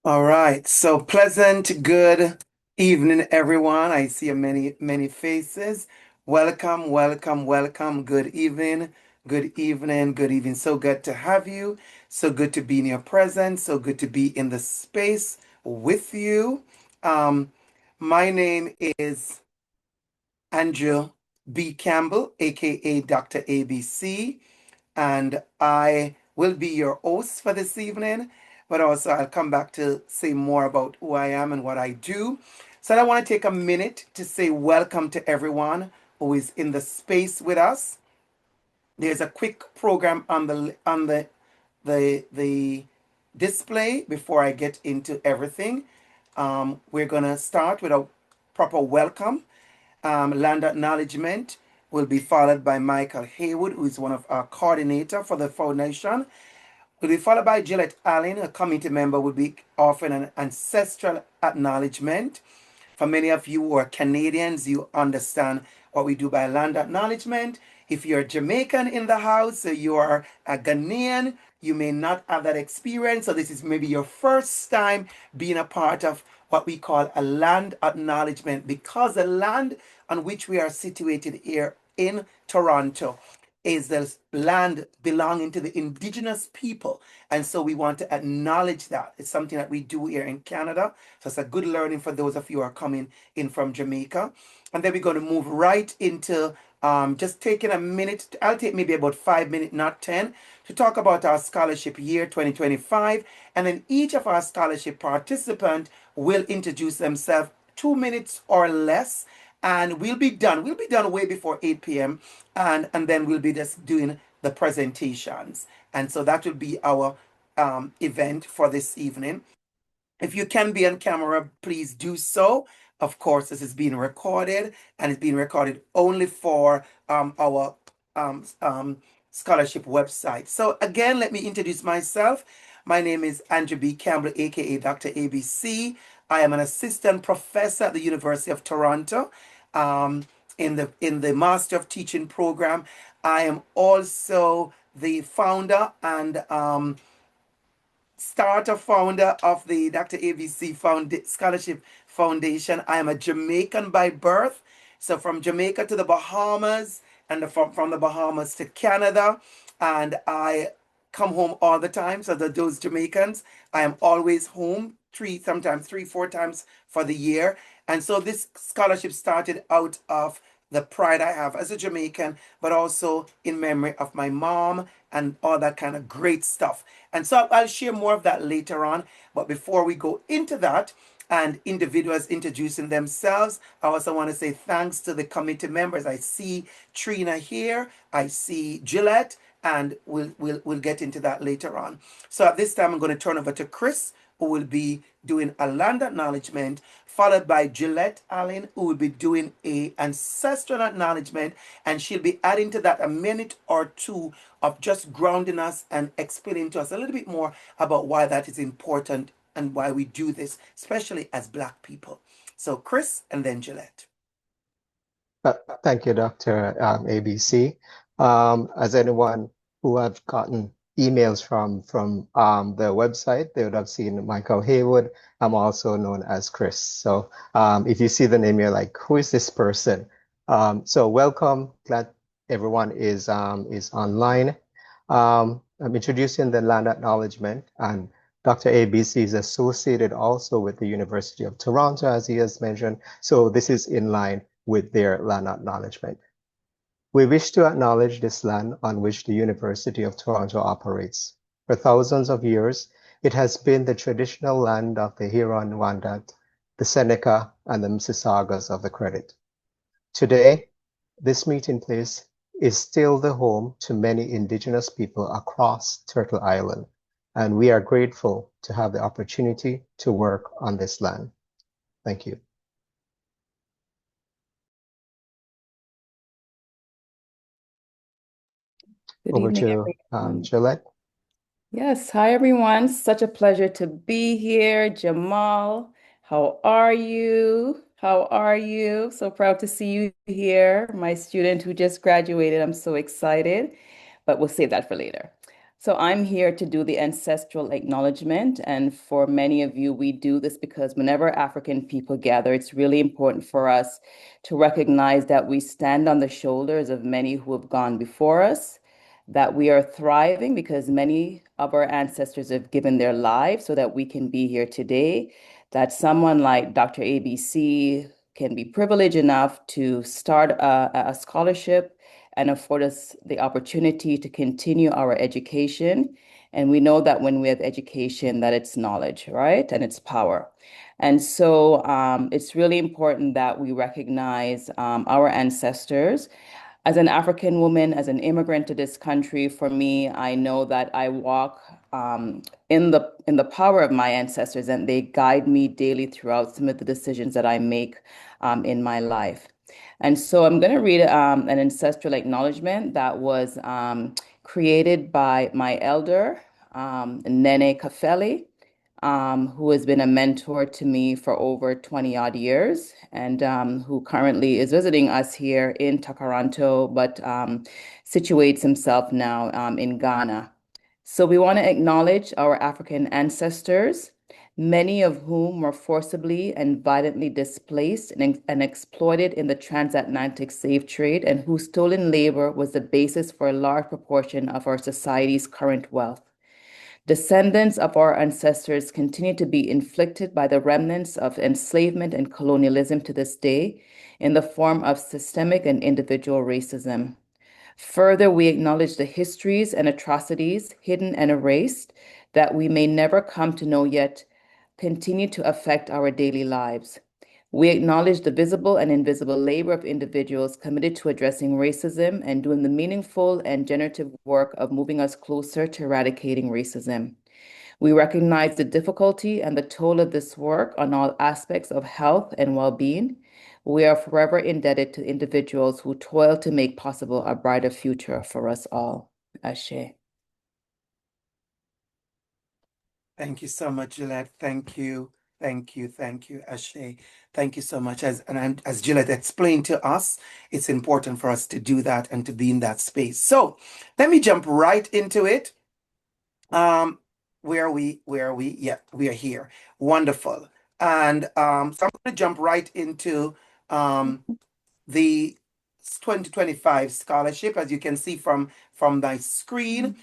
All right. So pleasant, good evening, everyone. I see many, many faces. Welcome, welcome, welcome. Good evening, good evening, good evening. So good to have you. So good to be in your presence. So good to be in the space with you. Um, my name is Andrew B. Campbell, aka Dr. ABC, and I will be your host for this evening. But also, I'll come back to say more about who I am and what I do. So, I want to take a minute to say welcome to everyone who is in the space with us. There's a quick program on the display before I get into everything. We're gonna start with a proper welcome. Land acknowledgement will be followed by Michael Haywood, who is one of our coordinator for the foundation. Will be followed by Gillette Allen, a committee member, will be offering an ancestral acknowledgement. For many of you who are Canadians, you understand what we do by land acknowledgement. If you're Jamaican in the house, or you are a Ghanaian, you may not have that experience. So this is maybe your first time being a part of what we call a land acknowledgement, because the land on which we are situated here in Toronto is the land belonging to the indigenous people. And so we want to acknowledge that. It's something that we do here in Canada. So it's a good learning for those of you who are coming in from Jamaica. And then we're going to move right into just taking a minute. I'll take maybe about 5 minutes, not 10, to talk about our scholarship year 2025. And then each of our scholarship participants will introduce themselves 2 minutes or less, and we'll be done. We'll be done way before 8 p.m. And then we'll be just doing the presentations. And so that will be our event for this evening. If you can be on camera, please do so. Of course, this is being recorded, and it's being recorded only for our scholarship website. So again, let me introduce myself. My name is Andrew B. Campbell, aka Dr. ABC. I am an assistant professor at the University of Toronto um, in the Master of Teaching program. I am also the founder and starter founder of the Dr. ABC Scholarship Foundation. I am a Jamaican by birth. So from Jamaica to the Bahamas, and from the Bahamas to Canada. And I come home all the time. So those Jamaicans, I am always home sometimes three, 4 times for the year. And so this scholarship started out of the pride I have as a Jamaican, but also in memory of my mom and all that kind of great stuff. And so I'll share more of that later on. But before we go into that, and individuals introducing themselves, I also want to say thanks to the committee members. I see Trina here, I see Gillette, and we'll get into that later on. So at this time, I'm going to turn over to Chris, who will be doing a land acknowledgement, followed by Gillette Allen, who will be doing a ancestral acknowledgement, and she'll be adding to that a minute or two of just grounding us and explaining to us a little bit more about why that is important and why we do this, especially as Black people. So Chris and then Gillette. Uh, Thank you, Dr. ABC. As anyone who have gotten emails from the website, they would have seen Michael Haywood. I'm also known as Chris. So if you see the name, you're like, who is this person? So welcome. Glad everyone is online. I'm introducing the land acknowledgement, and Dr. ABC is associated also with the University of Toronto, as he has mentioned. So this is in line with their land acknowledgement. We wish to acknowledge this land on which the University of Toronto operates. For thousands of years, it has been the traditional land of the Huron-Wendat, the Seneca, and the Mississaugas of the Credit. Today, this meeting place is still the home to many Indigenous people across Turtle Island, and we are grateful to have the opportunity to work on this land. Thank you. Good Over evening, to everyone. Gillette. Yes, hi everyone. Such a pleasure to be here. Jamal, how are you? How are you? So proud to see you here, my student who just graduated. I'm so excited, but we'll save that for later. So I'm here to do the ancestral acknowledgement. And for many of you, we do this because whenever African people gather, it's really important for us to recognize that we stand on the shoulders of many who have gone before us, that we are thriving because many of our ancestors have given their lives so that we can be here today, that someone like Dr. ABC can be privileged enough to start a scholarship and afford us the opportunity to continue our education. And we know that when we have education, that it's knowledge, right? And it's power. And so it's really important that we recognize our ancestors. As an African woman, as an immigrant to this country, for me, I know that I walk in the power of my ancestors, and they guide me daily throughout some of the decisions that I make in my life. And so I'm going to read an ancestral acknowledgement that was created by my elder, Nene Kafeli, who has been a mentor to me for over 20 odd years and who currently is visiting us here in Toronto, but situates himself now in Ghana. So we want to acknowledge our African ancestors, many of whom were forcibly and violently displaced and exploited in the transatlantic slave trade, and whose stolen labor was the basis for a large proportion of our society's current wealth. Descendants of our ancestors continue to be inflicted by the remnants of enslavement and colonialism to this day in the form of systemic and individual racism. Further, we acknowledge the histories and atrocities hidden and erased that we may never come to know yet continue to affect our daily lives. We acknowledge the visible and invisible labor of individuals committed to addressing racism and doing the meaningful and generative work of moving us closer to eradicating racism. We recognize the difficulty and the toll of this work on all aspects of health and well-being. We are forever indebted to individuals who toil to make possible a brighter future for us all. Ashe. Thank you so much, Gillette. Thank you. Thank you. Thank you, Ashe. Thank you so much. As Gillette explained to us, it's important for us to do that and to be in that space. So let me jump right into it. Um, where are we? Where are we? Yeah, we are here. Wonderful. And so I'm going to jump right into um, the 2025 scholarship. As you can see from my screen,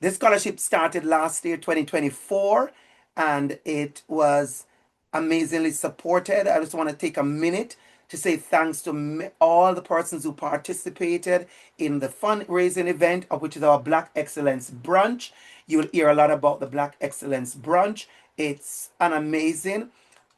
this scholarship started last year, 2024, and it was amazingly supported. I just want to take a minute to say thanks to all the persons who participated in the fundraising event, of which is our Black Excellence Brunch. You will hear a lot about the Black Excellence Brunch. It's an amazing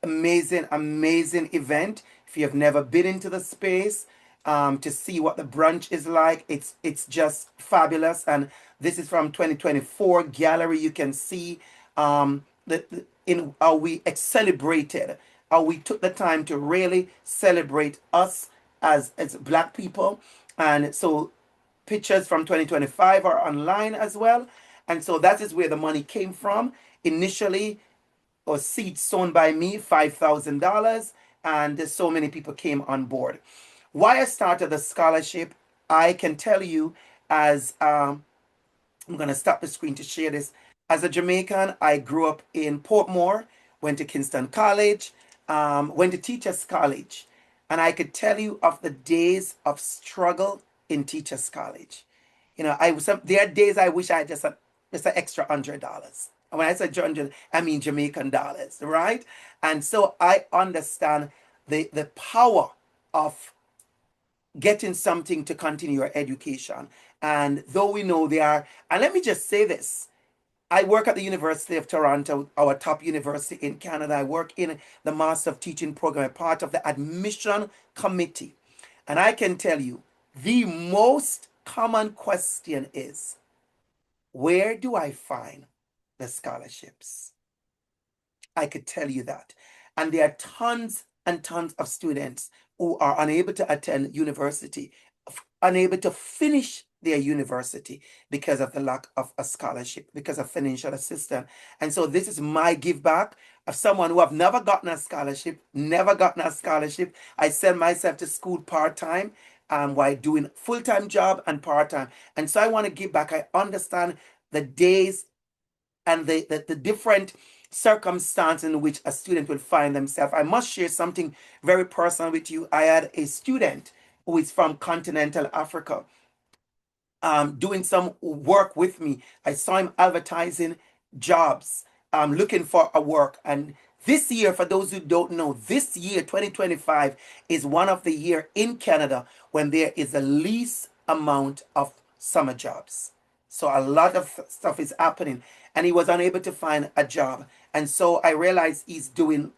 event. If you have never been into the space, to see what the brunch is like, it's just fabulous. And this is from 2024 gallery. You can see in how we celebrated, how we took the time to really celebrate us as Black people. And so pictures from 2025 are online as well. And so that is where the money came from. Initially, or seeds sown by me, $5,000, and so many people came on board. Why I started the scholarship, I can tell you as I'm going to stop the screen to share this. As a Jamaican, I grew up in Portmore, went to Kingston College, went to Teachers College. And I could tell you of the days of struggle in Teachers College. There are days I wish I had just an extra $100. And when I say 100, I mean Jamaican dollars, right? And so I understand the power of getting something to continue your education. And though we know they are, and let me just say this. I work at the University of Toronto, our top university in Canada. I work in the Master of Teaching program, I'm part of the admission committee. And I can tell you, the most common question is, where do I find the scholarships? I could tell you that. And there are tons and tons of students who are unable to attend university, unable to finish their university because of the lack of a scholarship, because of financial assistance. And so this is my give back of someone who have never gotten a scholarship, never gotten a scholarship. I send myself to school part-time. while doing full-time job and part-time. And so I want to give back. I understand the days and the different circumstances in which a student will find themselves. I must share something very personal with you. I had a student who is from continental Africa doing some work with me. I saw him advertising jobs, looking for a work. And this year, for those who don't know, this year, 2025, is one of the year in Canada when there is the least amount of summer jobs. So a lot of stuff is happening, and he was unable to find a job. And so I realized he's doing,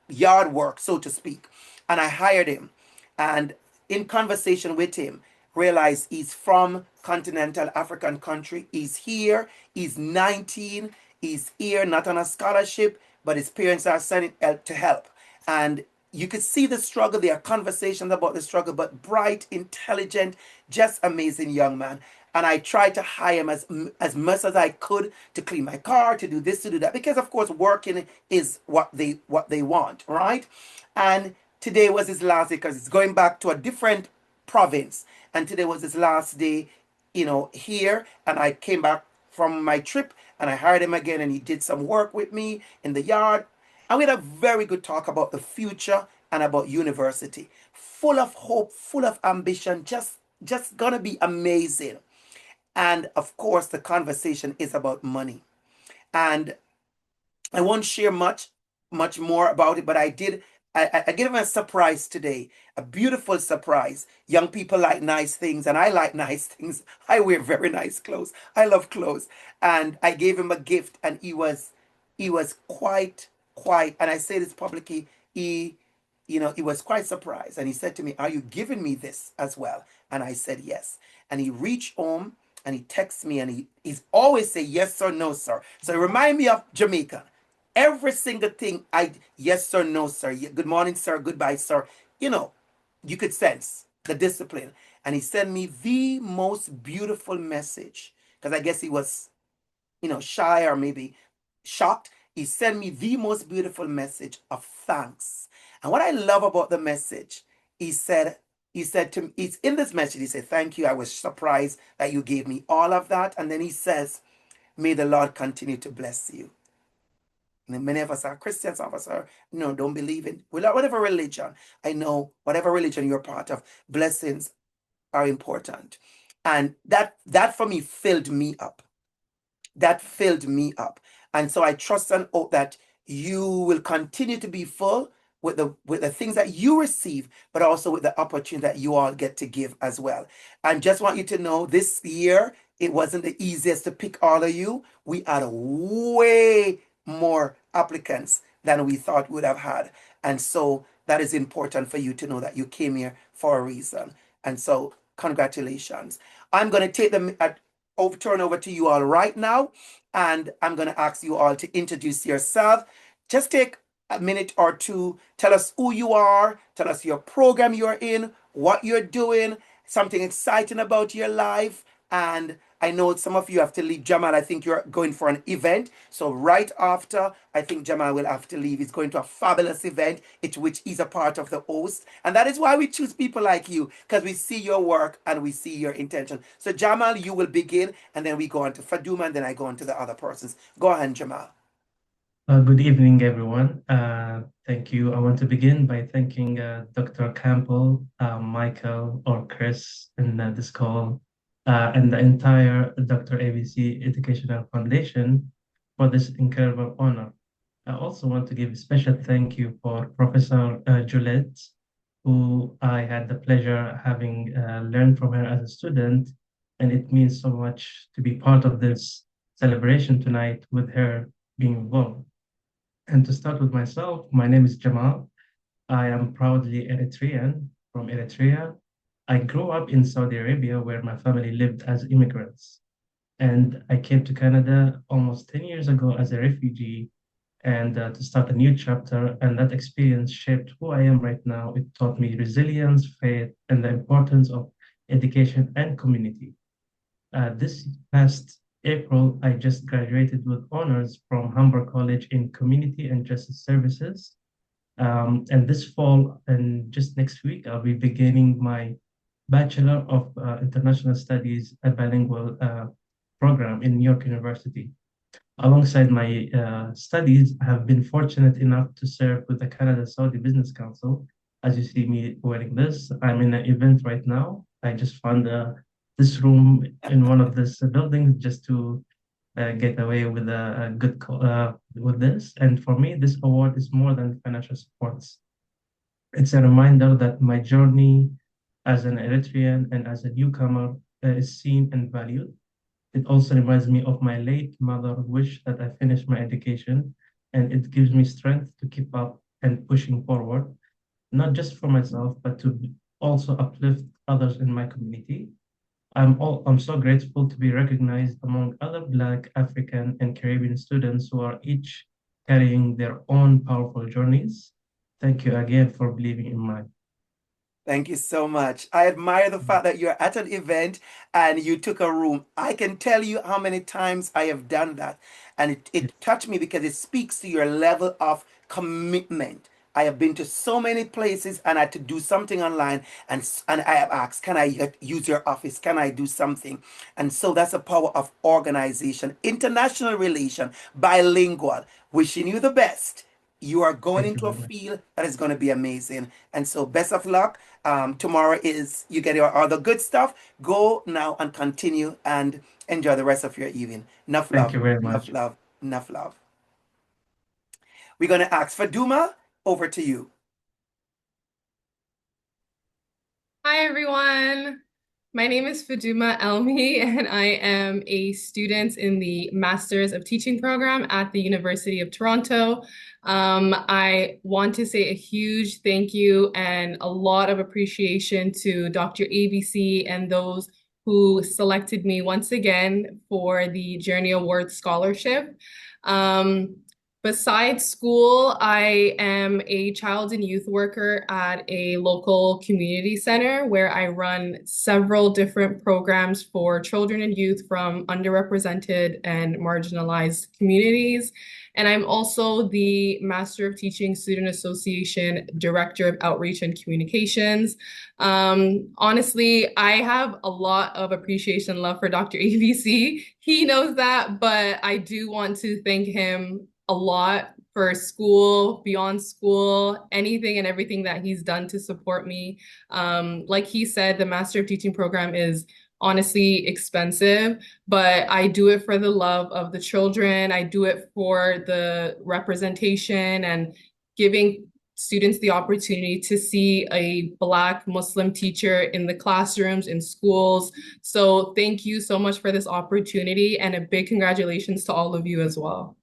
yard work, so to speak. And I hired him. And in conversation with him, realized he's from continental African country. He's here. He's 19. He's here, not on a scholarship, but his parents are sending help to help. And you could see the struggle. There are conversations about the struggle, but bright, intelligent, just amazing young man. And I tried to hire him as much as I could to clean my car, to do this, to do that, because of course working is what they want, right? And today was his last day because he's going back to a different province. And today was his last day, here. And I came back from my trip and I hired him again, and he did some work with me in the yard. And we had a very good talk about the future and about university. Full of hope, full of ambition, just gonna be amazing. And of course, the conversation is about money. And I won't share much more about it, but I did. I gave him a surprise today, a beautiful surprise. Young people like nice things, and I like nice things. I wear very nice clothes. I love clothes, and I gave him a gift, and he was quite. And I say this publicly. He was quite surprised, and he said to me, "Are you giving me this as well?" And I said yes. And he reached home and he texts me, and he's always say yes sir, no sir. So it remind me of Jamaica. Every single thing yes sir, no sir, good morning sir, goodbye sir. You could sense the discipline. And he sent me the most beautiful message, because I guess he was shy or maybe shocked. He sent me the most beautiful message of thanks. And what I love about the message, he said, to me, it's in this message, he said, "Thank you. I was surprised that you gave me all of that." And then he says, "May the Lord continue to bless you." And many of us are Christians, some of us are, no, don't believe in whatever religion. I know whatever religion you're part of, blessings are important. And that for me filled me up. That filled me up. And so I trust and hope that you will continue to be full with the things that you receive, but also with the opportunity that you all get to give as well. And just want you to know, this year it wasn't the easiest to pick all of you. We had way more applicants than we thought we would have had. And so that is important for you to know that you came here for a reason. And so congratulations. I'm going to take them turn over to you all right now, and I'm going to ask you all to introduce yourself. Just take a minute or two. Tell us who you are. Tell us your program you're in, what you're doing, something exciting about your life. And I know some of you have to leave. Jamal, I think you're going for an event. So right after, I think Jamal will have to leave. He's going to a fabulous event, which he's a part of the host. And that is why we choose people like you, because we see your work and we see your intention. So Jamal, you will begin, and then we go on to Faduma, and then I go on to the other persons. Go ahead, Jamal. Good evening, everyone. Thank you. I want to begin by thanking Dr. Campbell, Michael, or Chris in this call, and the entire DR.ABC Educational Foundation for this incredible honor. I also want to give a special thank you for Professor Juliet, who I had the pleasure having learned from her as a student, and it means so much to be part of this celebration tonight with her being involved. And to start with myself, my name is Jamal. I am proudly Eritrean from Eritrea. I grew up in Saudi Arabia where my family lived as immigrants. And I came to Canada almost 10 years ago as a refugee and to start a new chapter. And that experience shaped who I am right now. It taught me resilience, faith, and the importance of education and community. This past April, I just graduated with honors from Humber College in Community and Justice Services. And this fall and just next week, I'll be beginning my Bachelor of International Studies, a bilingual program in New York University. Alongside my studies, I have been fortunate enough to serve with the Canada-Saudi Business Council. As you see me wearing this, I'm in an event right now. I just found this room in one of these buildings just to get away with a good with this. And for me, this award is more than financial supports. It's a reminder that my journey as an Eritrean and as a newcomer is seen and valued. It also reminds me of my late mother's wish that I finish my education, and it gives me strength to keep up and pushing forward, not just for myself, but to also uplift others in my community. I'm so grateful to be recognized among other Black, African, and Caribbean students who are each carrying their own powerful journeys. Thank you again for believing in mine. Thank you so much. I admire the fact that you're at an event and you took a room. I can tell you how many times I have done that. And it touched me because it speaks to your level of commitment. I have been to so many places and I had to do something online and I have asked, can I use your office? Can I do something? And so that's the power of organization, international relation, bilingual, wishing you the best. You are going Thank you into a very much. field that is going to be amazing. And so, best of luck. Tomorrow is you get your other good stuff. Go now and continue and enjoy the rest of your evening. Enough Thank love, you very enough much. love, enough love. We're going to ask for Duma. Over to you. Hi, everyone. My name is Faduma Elmi, and I am a student in the Masters of Teaching program at the University of Toronto. I want to say a huge thank you and a lot of appreciation to DR.ABC and those who selected me once again for the Journey Award Scholarship. Um, Besides school, I am a child and youth worker at a local community center where I run several different programs for children and youth from underrepresented and marginalized communities. And I'm also the Master of Teaching Student Association Director of Outreach and Communications. Honestly, I have a lot of appreciation and love for DR.ABC. He knows that, but I do want to thank him a lot for school, beyond school, anything and everything that he's done to support me. Like he said, the Master of Teaching program is honestly expensive, but I do it for the love of the children. I do it for the representation and giving students the opportunity to see a Black Muslim teacher in the classrooms, in schools. So thank you so much for this opportunity and a big congratulations to all of you as well.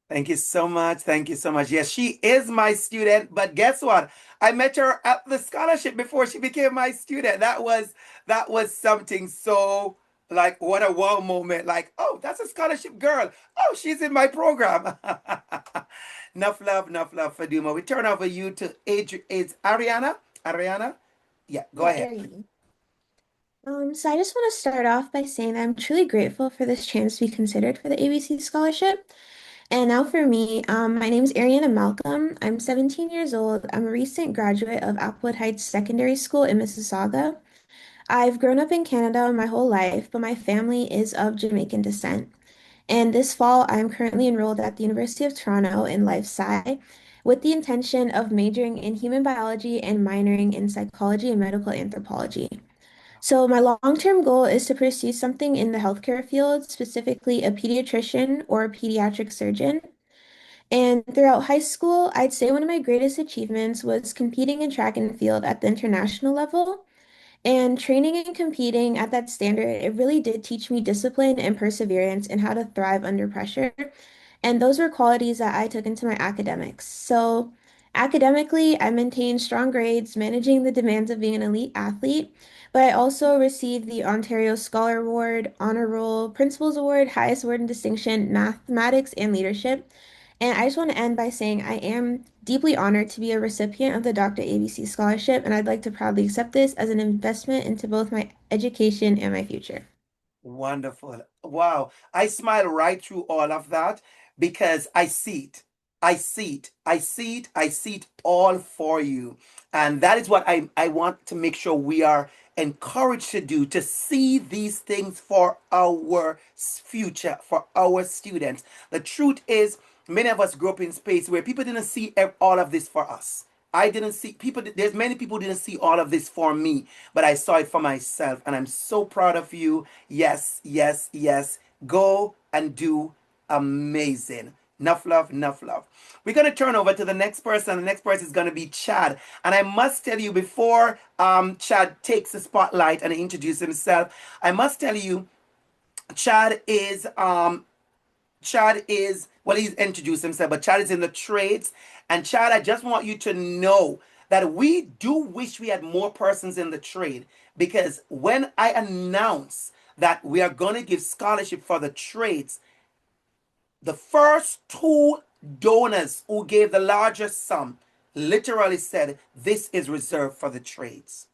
Thank you so much. Thank you so much. Yes, she is my student, but guess what? I met her at the scholarship before she became my student. That was something so like what a wow moment. Like, oh, that's a scholarship girl. Oh, she's in my program. Enough love, Faduma. We turn over you to it's Ariana. Ariana? Yeah, go Yeah, ahead. Ariane. So I just want to start off by saying that I'm truly grateful for this chance to be considered for the ABC scholarship. And now for me, my name is Ariana Malcolm. I'm 17 years old. I'm a recent graduate of Applewood Heights Secondary School in Mississauga. I've grown up in Canada my whole life, but my family is of Jamaican descent. And this fall, I'm currently enrolled at the University of Toronto in Life Sci with the intention of majoring in human biology and minoring in psychology and medical anthropology. So my long-term goal is to pursue something in the healthcare field, specifically a pediatrician or a pediatric surgeon. And throughout high school, I'd say one of my greatest achievements was competing in track and field at the international level. And training and competing at that standard, it really did teach me discipline and perseverance and how to thrive under pressure. And those were qualities that I took into my academics. So, academically, I maintained strong grades, managing the demands of being an elite athlete. But I also received the Ontario Scholar Award, Honor Roll, Principals Award, highest award in distinction, mathematics, and leadership. And I just want to end by saying I am deeply honored to be a recipient of the DR.ABC scholarship, and I'd like to proudly accept this as an investment into both my education and my future. Wonderful. Wow. I smile right through all of that because I see it. I see it. I see it. I see it all for you. And that is what I want to make sure we are encouraged to do, to see these things for our future, for our students. The truth is, many of us grew up in space where people didn't see all of this for us. I didn't see people, there's many people who didn't see all of this for me, but I saw it for myself. And I'm so proud of you. Yes, yes, yes. Go and do amazing. Enough love, enough love. We're going to turn over to the next person. The next person is going to be Chad. And I must tell you, before Chad takes the spotlight and introduce himself, I must tell you, Chad is well, he's introduced himself, but Chad is in the trades. And Chad, I just want you to know that we do wish we had more persons in the trade, because when I announce that we are going to give scholarship for the trades, the first two donors who gave the largest sum literally said, "This is reserved for the trades."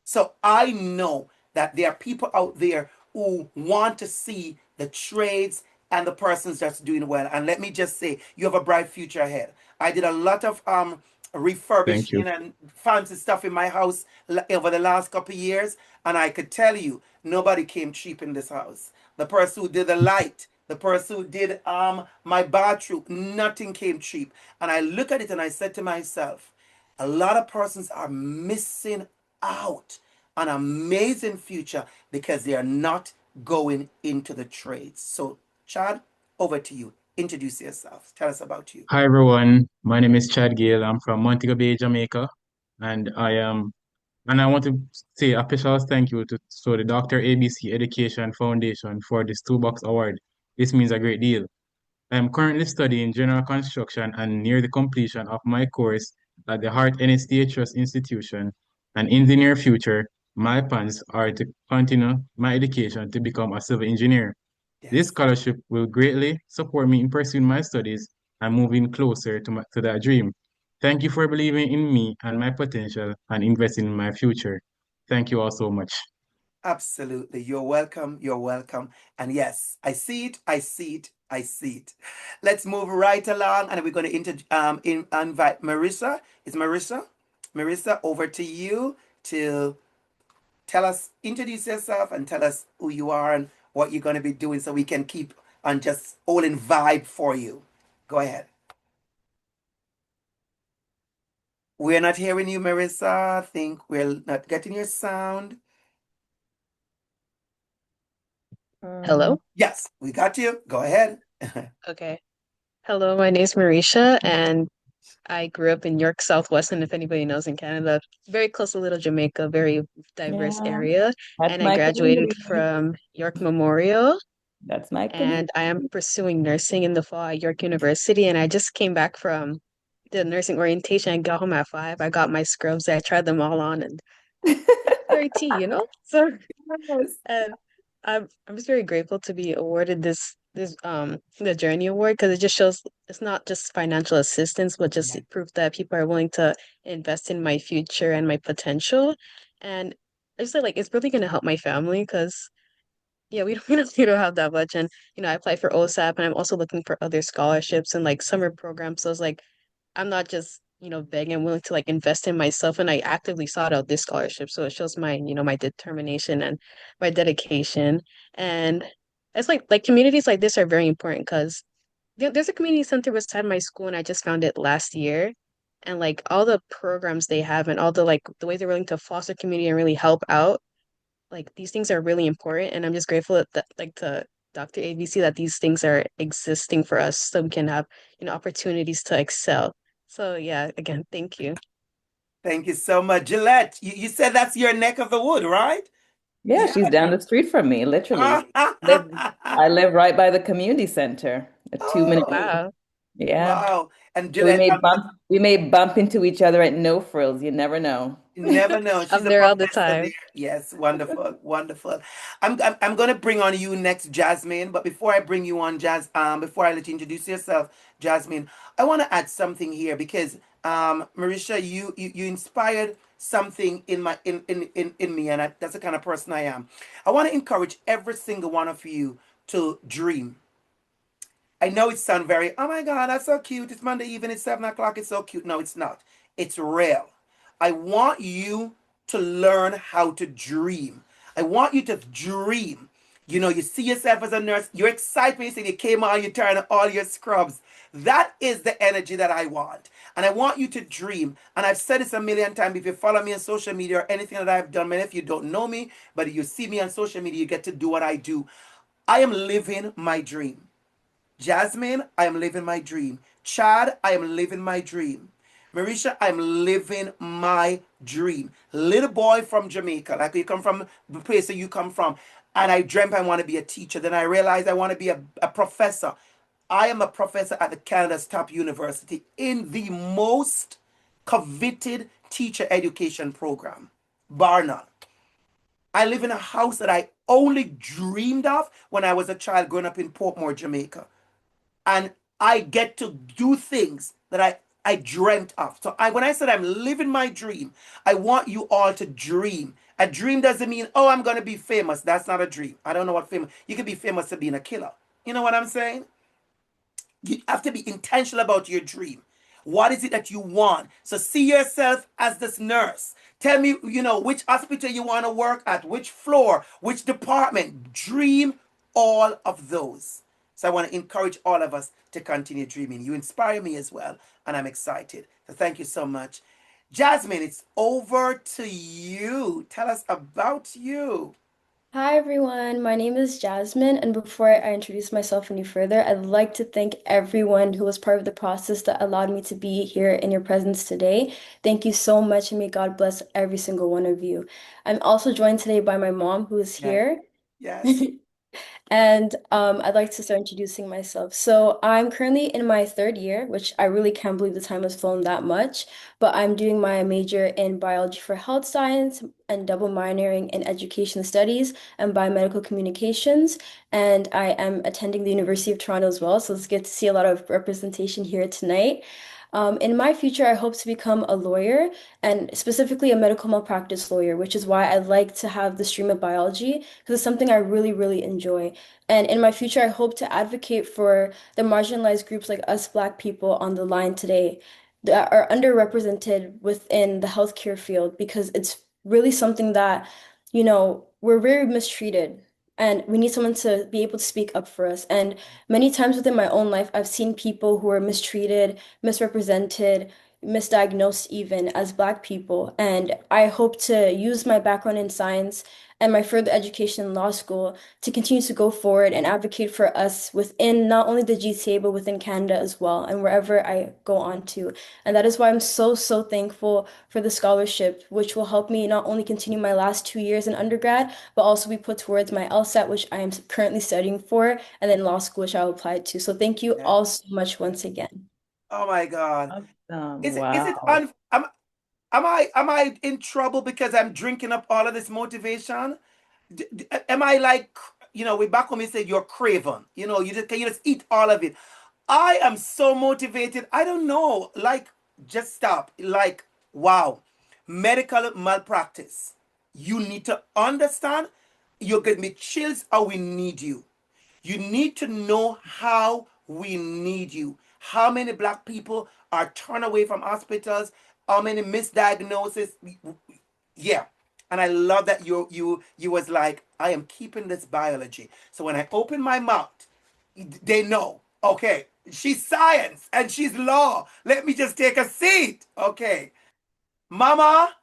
So I know that there are people out there who want to see the trades and the persons that's doing well. And let me just say, you have a bright future ahead. I did a lot of Thank you. refurbishing and fancy stuff in my house over the last couple of years, and I could tell you, nobody came cheap in this house. The person who did the light, the person who did my bathroom, nothing came cheap. And I look at it and I said to myself, a lot of persons are missing out on an amazing future because they are not going into the trades. So, Chad, over to you. Introduce yourself. Tell us about you. Hi everyone. My name is Chad Gale. I'm from Montego Bay, Jamaica, and I want to say a special thank you to the DR.ABC Education Foundation for this toolbox award. This means a great deal. I am currently studying general construction and near the completion of my course at the Hart NSTA Trust Institution. And in the near future, my plans are to continue my education to become a civil engineer. This Yes, scholarship will greatly support me in pursuing my studies and moving closer to that dream. Thank you for believing in me and my potential and investing in my future. Thank you all so much. absolutely. You're welcome. You're welcome. And yes, I see it. I see it. I see it. Let's move right along, and we're going to invite Marissa. Is Marissa? Marissa, over to you to tell us, introduce yourself and tell us who you are and what you're going to be doing so we can keep on just all in vibe for you. Go ahead. We're not hearing you, Marissa. I think we're not getting your sound. Um, Hello. Yes, we got you. Go ahead. Okay. Hello, my name's Marisha, and I grew up in York Southwest, and if anybody knows in Canada, very close to Little Jamaica, very diverse yeah, area. that's And I my graduated community. from York Memorial, That's my community. and I am pursuing nursing in the fall at York University. And I just came back from the nursing orientation. I got home at 5. I got my scrubs. I tried them all on, and very tea. So Yes. And I'm just very grateful to be awarded this the Journey Award, because it just shows it's not just financial assistance, but just Yes, proof that people are willing to invest in my future and my potential. And I just feel like it's really gonna help my family, because yeah, we don't we don't have that much. And I applied for OSAP, and I'm also looking for other scholarships and like summer programs. So it's like I'm not just, begging. I'm willing to like invest in myself, and I actively sought out this scholarship. So it shows my determination and my dedication. And it's like communities like this are very important, because there's a community center beside my school, and I just found it last year. And like all the programs they have and all the way they're willing to foster community and really help out, like these things are really important. And I'm just grateful that like to DR.ABC that these things are existing for us so we can have, opportunities to excel. So yeah, again, thank you. thank you so much. Gillette, you said that's your neck of the wood, right? Yeah, Yeah. she's down the street from me, literally. Live, I live right by the community center, a 2 minute Oh, walk. Wow. Yeah. wow. And So we Gillette, may bump into each other at No Frills. You never know. you never know. She's I'm a there all the professor there. time. Yes, wonderful, wonderful. I'm gonna bring on you next, Jasmine. But before I bring you on, before I let you introduce yourself, Jasmine, I want to add something here because Marisha, you inspired something in my in me, and that's the kind of person I am. I want to encourage every single one of you to dream. I know it sounds very, oh my God, that's so cute. It's Monday evening, it's 7 o'clock. It's so cute. No, it's not. It's real. I want you to learn how to dream. I want you to dream. You know, you see yourself as a nurse. You're excited when you say you came on, you turn on all your scrubs. That is the energy that I want. And I want you to dream. And I've said this a million times. If you follow me on social media or anything that I've done, many of you don't know me, but you see me on social media, you get to do what I do. I am living my dream. Jasmine, I am living my dream. Chad, I am living my dream. Marisha, I'm living my dream. Little boy from Jamaica, like you come from the place that you come from, and I dreamt I want to be a teacher. Then I realized I want to be a professor. I am a professor at the Canada's top university in the most coveted teacher education program, bar none. I live in a house that I only dreamed of when I was a child growing up in Portmore, Jamaica. And I get to do things that I dreamt of. So when I said I'm living my dream, I want you all to dream. A dream doesn't mean, oh, I'm going to be famous. That's not a dream. I don't know what famous. You can be famous for being a killer. You know what I'm saying? You have to be intentional about your dream. What is it that you want? So see yourself as this nurse. Tell me, which hospital you want to work at, which floor, which department. Dream all of those. So I want to encourage all of us to continue dreaming. You inspire me as well, and I'm excited. So thank you so much. Jasmine, it's over to you. Tell us about you. Hi everyone, my name is Jasmine, and before I introduce myself any further, I'd like to thank everyone who was part of the process that allowed me to be here in your presence today. Thank you so much, and may God bless every single one of you. I'm also joined today by my mom, who is Yes. here. Yes. And I'd like to start introducing myself. So I'm currently in my third year, which I really can't believe the time has flown that much, but I'm doing my major in biology for health science and double minoring in education studies and biomedical communications. And I am attending the University of Toronto as well, so it's good to see a lot of representation here tonight. In my future, I hope to become a lawyer and specifically a medical malpractice lawyer, which is why I like to have the stream of biology because it's something I really, really enjoy. And in my future, I hope to advocate for the marginalized groups like us Black people on the line today that are underrepresented within the healthcare field because it's really something that, we're very mistreated. And we need someone to be able to speak up for us. And many times within my own life, I've seen people who are mistreated, misrepresented, misdiagnosed even as Black people. And I hope to use my background in science and my further education in law school to continue to go forward and advocate for us within not only the GTA, but within Canada as well, and wherever I go on to. And that is why I'm so, so thankful for the scholarship, which will help me not only continue my last 2 years in undergrad, but also be put towards my LSAT, which I am currently studying for, and then law school, which I'll apply to. So thank you Yes. all so much once again. Oh my God. Awesome. Is it Wow. am I in trouble because I'm drinking up all of this motivation? Am I like, we back home you said you're craven. Can you just eat all of it? I am so motivated. I don't know. Like, just stop. Like, wow. Medical malpractice. You need to understand. You're giving me chills how we need you. You need to know how we need you. How many Black people are turned away from hospitals? How many misdiagnoses? Yeah. And I love that you was like, I am keeping this biology. So when I open my mouth, they know. Okay, she's science and she's law. Let me just take a seat. Okay. Mama,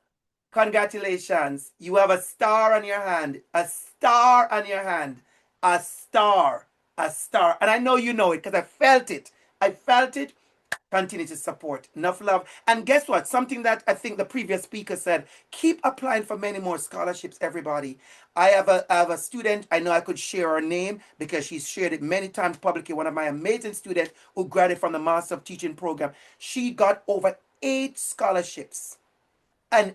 congratulations. You have a star on your hand. A star on your hand. A star. A star. And I know you know it because I felt it. I felt it. Continue to support. Enough love. And guess what? Something that I think the previous speaker said, keep applying for many more scholarships, everybody. I have a student, I know I could share her name because she's shared it many times publicly, one of my amazing students who graduated from the Master of Teaching program. She got over 8 scholarships and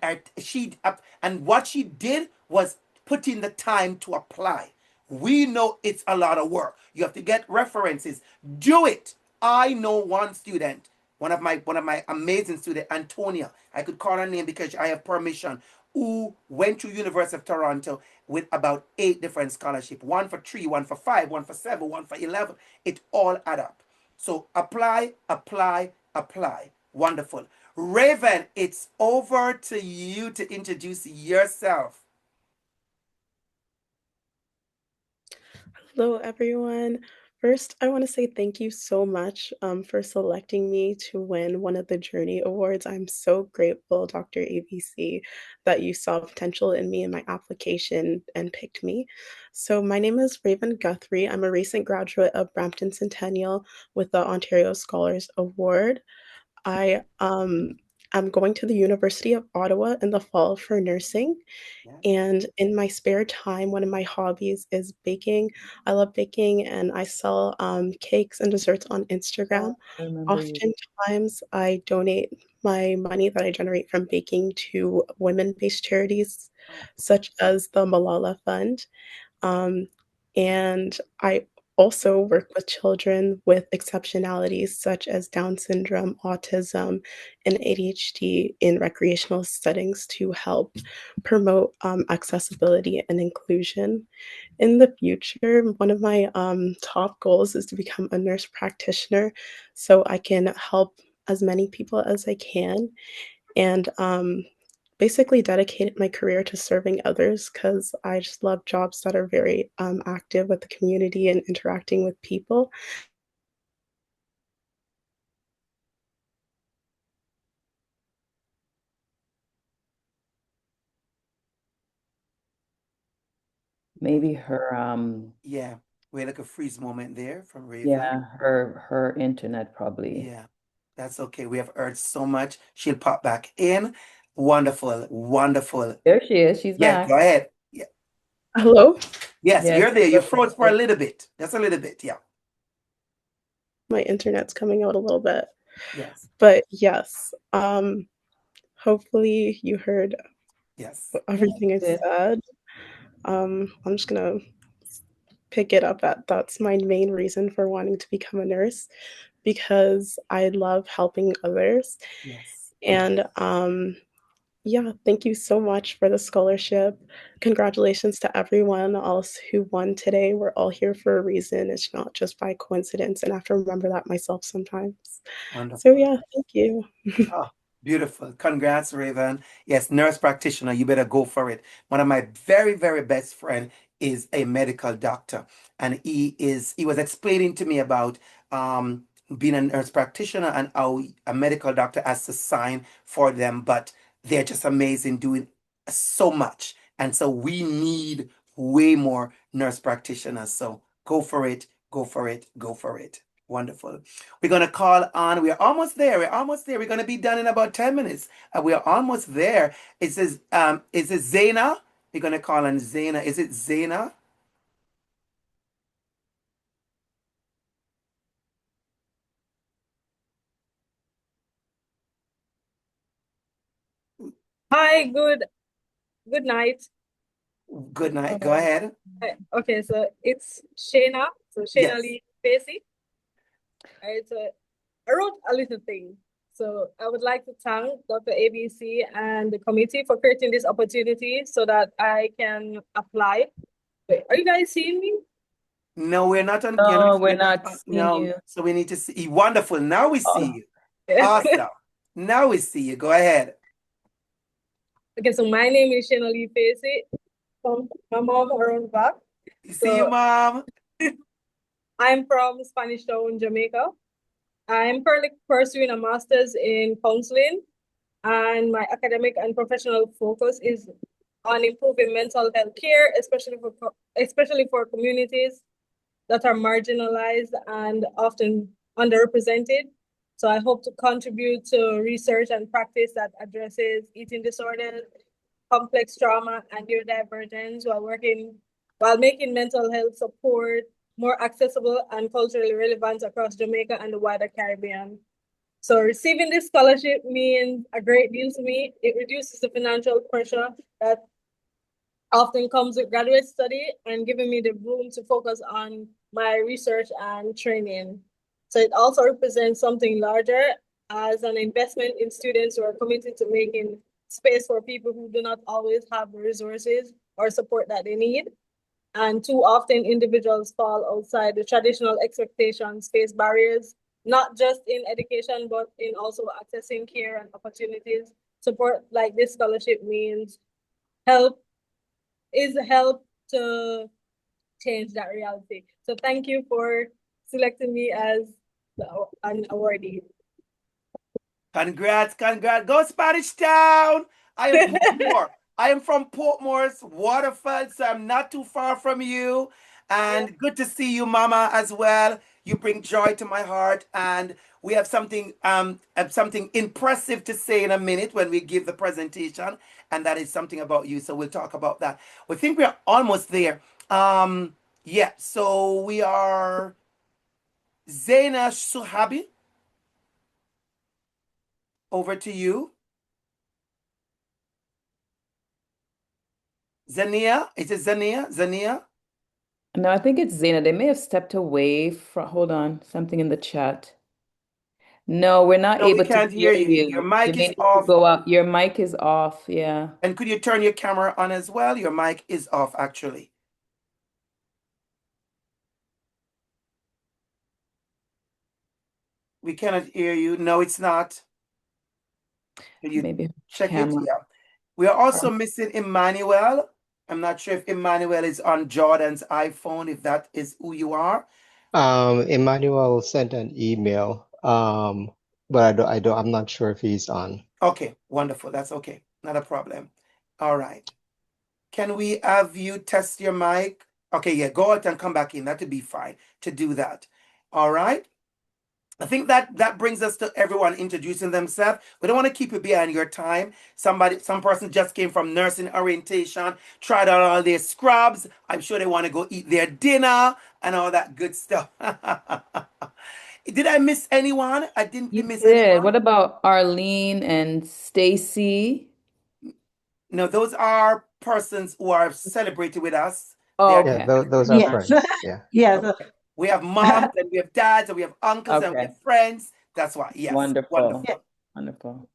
what she did was put in the time to apply. We know it's a lot of work. You have to get references. Do it. I know one student, one of my amazing students, Antonia. I could call her name because I have permission. who went to University of Toronto with about 8 different scholarships, one for 3, one for 5, one for 7, one for 11. It all add up. So apply, apply, apply. Wonderful. Raven, it's over to you to introduce yourself. Hello, everyone. First, I want to say thank you so much for selecting me to win one of the Journey Awards. I'm so grateful, Dr. ABC, that you saw potential in me in my application and picked me. So, my name is Raven Guthrie. I'm a recent graduate of Brampton Centennial with the Ontario Scholars Award. I'm going to the University of Ottawa in the fall for nursing. Yeah. And in my spare time, one of my hobbies is baking. I love baking and I sell cakes and desserts on Instagram. I remember you. Oftentimes, I donate my money that I generate from baking to women-based charities, such as the Malala Fund. Um, and I also work with children with exceptionalities such as Down syndrome, autism, and ADHD in recreational settings to help promote accessibility and inclusion. In the future, one of my top goals is to become a nurse practitioner so I can help as many people as I can and basically dedicated my career to serving others because I just love jobs that are very active with the community and interacting with people. Maybe her Yeah. We had like a freeze moment there from Raven. yeah, her internet probably. Yeah. That's okay. We have heard so much. She'll pop back in. Wonderful. Wonderful. There she is. She's Yeah, back. go ahead. Yeah. Hello? Yes, Yes. you're there. You froze for a little bit. Just a little bit. Yeah. My internet's coming out a little bit. Yes. But yes, hopefully you heard Yes. everything I Yes. said. I'm just gonna pick it up at that's my main reason for wanting to become a nurse because I love helping others. Yes. And yeah, thank you so much for the scholarship. Congratulations to everyone else who won today. We're all here for a reason. It's not just by coincidence, and I have to remember that myself sometimes. So Wonderful. yeah, thank you. Oh, beautiful. Congrats, Raven. Yes, nurse practitioner, you better go for it. One of my very, very best friend is a medical doctor, and he was explaining to me about being a nurse practitioner and how a medical doctor has to sign for them, but they're just amazing doing so much. And so we need way more nurse practitioners. So go for it, go for it, go for it. Wonderful. We're going to call on, we're almost there. We're almost there. We're going to be done in about 10 minutes. We are almost there. Is it Zaina? We're going to call on Zaina. Is it Zaina? Hi, good night. Good night. Go ahead. Okay, so it's Shayna. So Shayna Yes. Lee Facey. It's I wrote a little thing. So I would like to thank Dr. ABC and the committee for creating this opportunity so that I can apply. Wait, are you guys seeing me? No, we're not on, No, we're you're not not seeing no. you. So we need to see. Wonderful. Now we see Oh, you. Awesome. Now we see you. Go ahead. Okay, so my name is Shayna Lee Facey from my mom around back. You see you, So Mom. I'm from Spanish Town, Jamaica. I'm currently pursuing a master's in counseling, and my academic and professional focus is on improving mental health care, especially for communities that are marginalized and often underrepresented. So I hope to contribute to research and practice that addresses eating disorders, complex trauma, and neurodivergence while making mental health support more accessible and culturally relevant across Jamaica and the wider Caribbean. So receiving this scholarship means a great deal to me. It reduces the financial pressure that often comes with graduate study and giving me the room to focus on my research and training. So it also represents something larger as an investment in students who are committed to making space for people who do not always have the resources or support that they need. And too often individuals fall outside the traditional expectations, face barriers, not just in education, but in also accessing care and opportunities. Support like this scholarship means help help to change that reality. So thank you for selecting me as an awardee. Congrats, congrats. Go Spanish Town. I am Portmore. I am from Portmore's Waterford, so I'm not too far from you. And good to see you, Mama, as well. You bring joy to my heart. And we have something impressive to say in a minute when we give the presentation. And that is something about you. So we'll talk about that. We think we're almost there. Yeah, so we are Zaina Suhabi. Over to you. Zania, is it Zania? Zania? No, I think it's Zaina. They may have stepped away from, hold on, something in the chat. No, we're not No, we able to can't hear hear you. Your you. You mic may is need to off. go up. Your mic is off. Yeah. And could you turn your camera on as well? Your mic is off, actually. We cannot hear you. No, it's not. Can you Maybe check it? camera. Yeah. We are also missing Emmanuel. I'm not sure if Emmanuel is on Jordan's iPhone, if that is who you are. Emmanuel sent an email, but I'm not sure if he's on. Okay, wonderful. That's okay. Not a problem. All right. Can we have you test your mic? Okay, yeah, go out and come back in. That would be fine to do that. All right. I think that brings us to everyone introducing themselves. We don't want to keep you behind your time. Some person just came from nursing orientation, tried out all their scrubs. I'm sure they want to go eat their dinner and all that good stuff. Did I miss anyone? I didn't You miss did. anyone. What about Arlene and Stacy? No, those are persons who are celebrating with us. Oh, Yeah, okay. those are friends. Yeah. Yes. We have moms and we have dads and we have uncles and we Okay. have friends. That's why. Yes. Wonderful. Wonderful. Wonderful.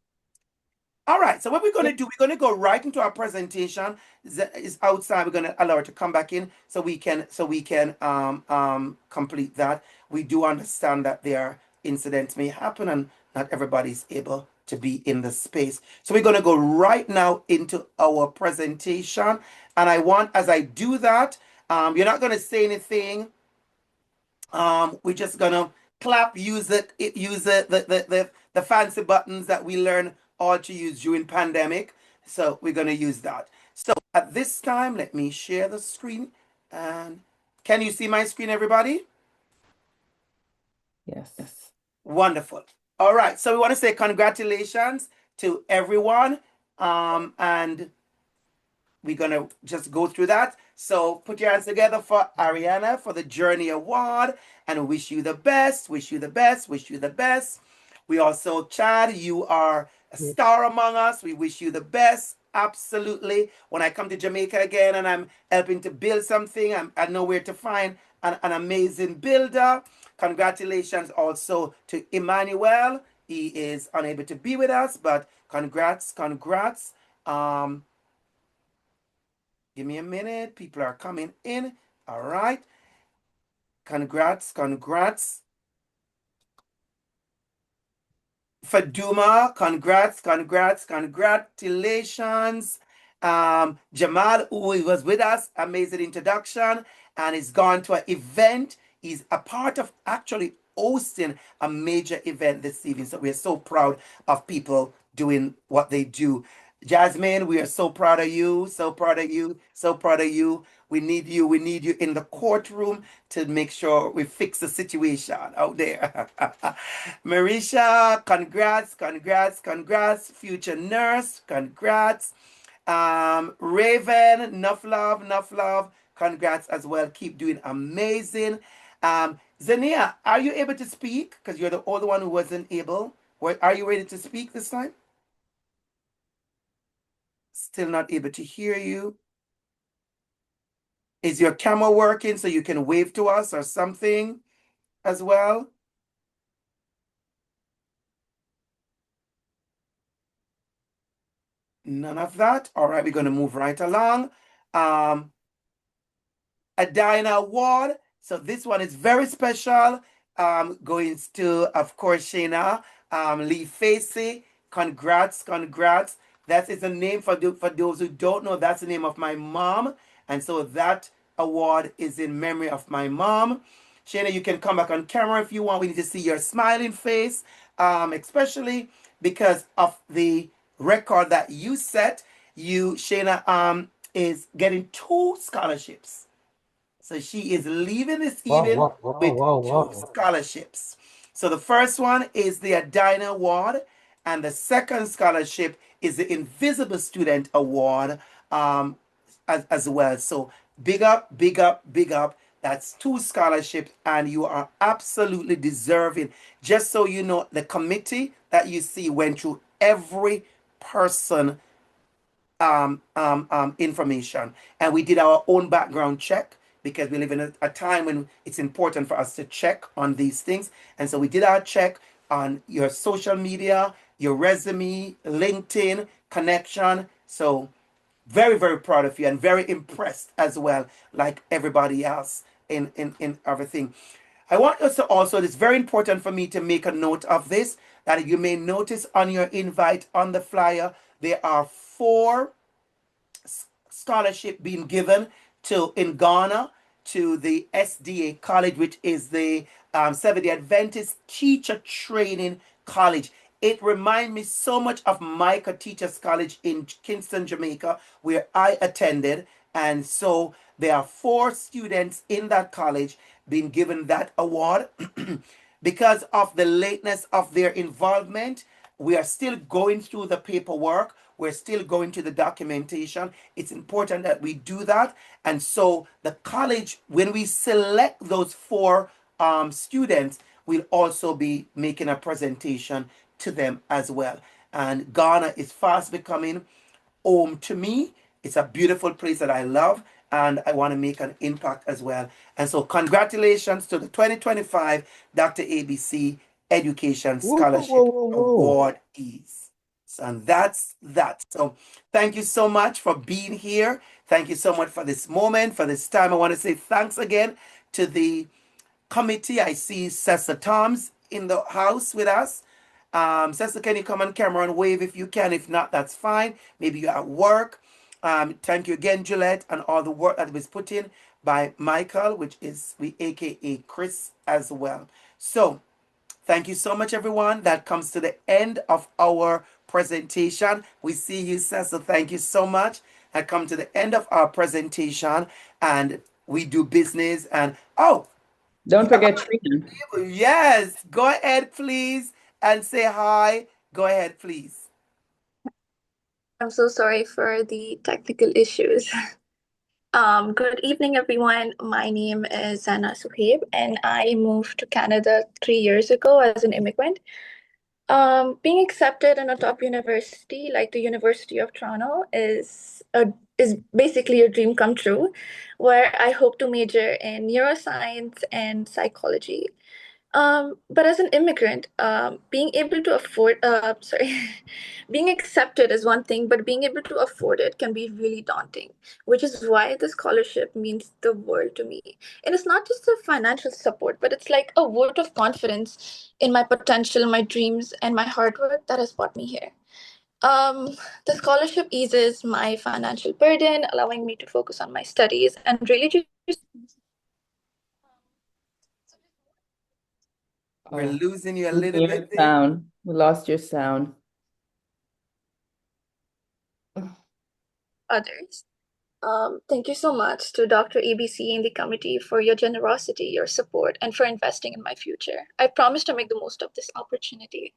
All right. So what we're going to do, we're going to go right into our presentation. Is outside. We're going to allow her to come back in so we can complete that. We do understand that there are incidents may happen and not everybody's able to be in the space. So we're going to go right now into our presentation. And I want, as I do that, you're not going to say anything. We're just gonna clap, use the fancy buttons that we learned all to use during pandemic. So we're gonna use that. So at this time, let me share the screen. And can you see my screen, everybody? Yes. Wonderful. All right. So we want to say congratulations to everyone. And we're going to just go through that. So put your hands together for Ariana for the Journey Award and wish you the best, wish you the best, wish you the best. We also, Chad, you are a star among us. We wish you the best. Absolutely. When I come to Jamaica again and I'm helping to build something, I know where to find an amazing builder. Congratulations also to Emmanuel. He is unable to be with us, but congrats. Give me a minute. People are coming in. All right. Congrats. Faduma, congratulations. Jamal, who was with us, amazing introduction, and he's gone to an event. He's a part of actually hosting a major event this evening. So we're so proud of people doing what they do. Jasmine, we are so proud of you, so proud of you, so proud of you. We need you in the courtroom to make sure we fix the situation out there. Marisha, congrats, future nurse, congrats. Raven, enough love, congrats as well. Keep doing amazing. Zania, are you able to speak? Because you're the only one who wasn't able. Are you ready to speak this time? Still not able to hear you. Is your camera working so you can wave to us or something as well? None of that. All right, we're going to move right along. A Dinah Award. So this one is very special. Going to, of course, Shayna Lee Facey. Congrats, congrats. That is the name for those who don't know. That's the name of my mom, and so that award is in memory of my mom. Shayna, you can come back on camera if you want. We need to see your smiling face, especially because of the record that you set. You, Shayna, is getting 2 scholarships. So she is leaving this Wow, evening wow, wow, with wow, 2 scholarships. So the first one is the Adina Award, and the second scholarship is the Invisible Student Award as well. So big up, big up, big up. That's 2 scholarships, and you are absolutely deserving. Just so you know, the committee that you see went through every person information. And we did our own background check because we live in a time when it's important for us to check on these things. And so we did our check on your social media, your resume, LinkedIn, connection. So very, very proud of you and very impressed as well, like everybody else in everything. I want us to also, it's very important for me to make a note of this, that you may notice on your invite on the flyer, there are 4 scholarship being given to in Ghana to the SDA College, which is the Seventh-day Adventist Teacher Training College. It reminds me so much of Micah Teachers College in Kingston, Jamaica, where I attended. And so there are 4 students in that college being given that award. Because of the lateness of their involvement, we are still going through the paperwork. We're still going to the documentation. It's important that we do that. And so the college, when we select those 4 students, we'll also be making a presentation to them as well. And Ghana is fast becoming home to me. It's a beautiful place that I love, and I want to make an impact as well. And so congratulations to the 2025 Dr. ABC Education Whoa, whoa, whoa, Scholarship whoa, whoa. Awardees. And that's that. So thank you so much for being here. Thank you so much for this moment, for this time. I want to say thanks again to the committee. I see Cessa Toms in the house with us. Cessa, can you come on camera and wave if you can? If not, that's fine. Maybe you're at work. Thank you again, Gillette, and all the work that was put in by Michael, which is we aka Chris as well. So thank you so much, everyone. That comes to the end of our presentation. We see you, Cessa. Thank you so much. That come to the end of our presentation, and we do business. And oh, Don't forget Trina. yes, go ahead, please, and say hi. Go ahead, please. I'm so sorry for the technical issues. Good evening, everyone. My name is Zana Suhaib, and I moved to Canada 3 years ago as an immigrant. Being accepted in a top university like the University of Toronto is basically a dream come true, where I hope to major in neuroscience and psychology. But as an immigrant, being able to afford, sorry, being accepted is one thing, but being able to afford it can be really daunting, which is why the scholarship means the world to me. And it's not just a financial support, but it's like a vote of confidence in my potential, my dreams, and my hard work that has brought me here. Um, the scholarship eases my financial burden, allowing me to focus on my studies and really just. We're losing you a We little hear your bit there. sound. We lost your sound. Others. Thank you so much to Dr. ABC and the committee for your generosity, your support, and for investing in my future. I promise to make the most of this opportunity.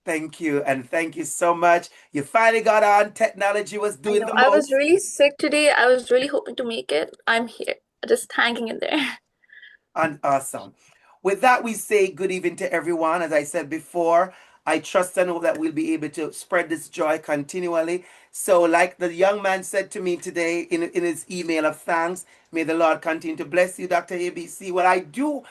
Thank you, and thank you so much. You finally got on. Technology was I doing know the I was most. really sick today. I was really hoping to make it. I'm here, just hanging in there. And awesome. With that, we say good evening to everyone. As I said before, I trust and hope that we'll be able to spread this joy continually. So, like the young man said to me today in his email of thanks, may the Lord continue to bless you, Dr. ABC. Well, I do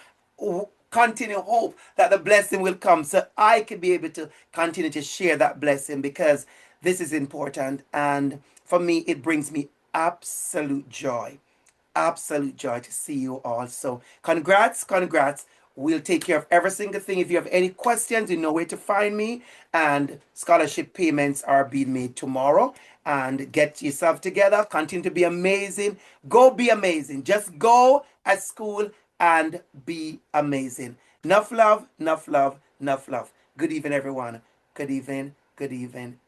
continue hope that the blessing will come so I could be able to continue to share that blessing, because This is important. And for me, it brings me absolute joy. Absolute joy to see you all. So congrats, congrats. We'll take care of every single thing. If you have any questions, you know where to find me. And scholarship payments are being made tomorrow. And get yourself together. Continue to be amazing. Go be amazing. Just go at school and be amazing. Enough love, enough love, enough love. Good evening, everyone. Good evening, good evening,